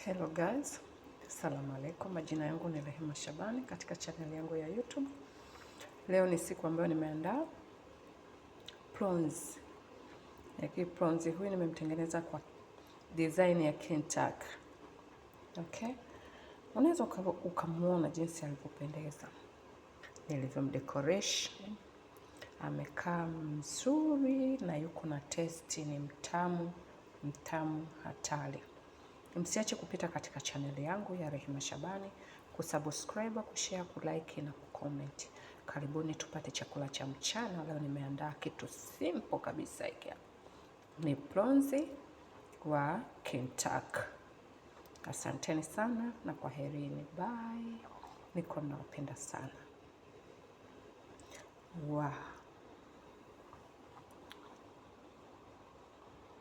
Hello guys, assalamu alaikum. Majina yangu ni Rehema Shabani katika channel yangu ya YouTube. Leo ni siku ambayo nimeandaa prawns. Prawns huyu nimemtengeneza kwa design ya Kentucky. Okay? Unaweza ukamuona jinsi alivyopendeza. Nilivyomdecoration. Amekaa mzuri na yuko na taste, ni mtamu hatari. Msiache kupita katika channel yangu ya Rehema Shabani, kusubscribe, kushare, kulike na kucomment. Karibuni tupate chakula cha mchana. Leo nimeandaa kitu simple kabisa hiki. Ni prawns wa Kentucky. Asanteni sana na kwaherini. Bye. Niko nawapenda sana. Wow.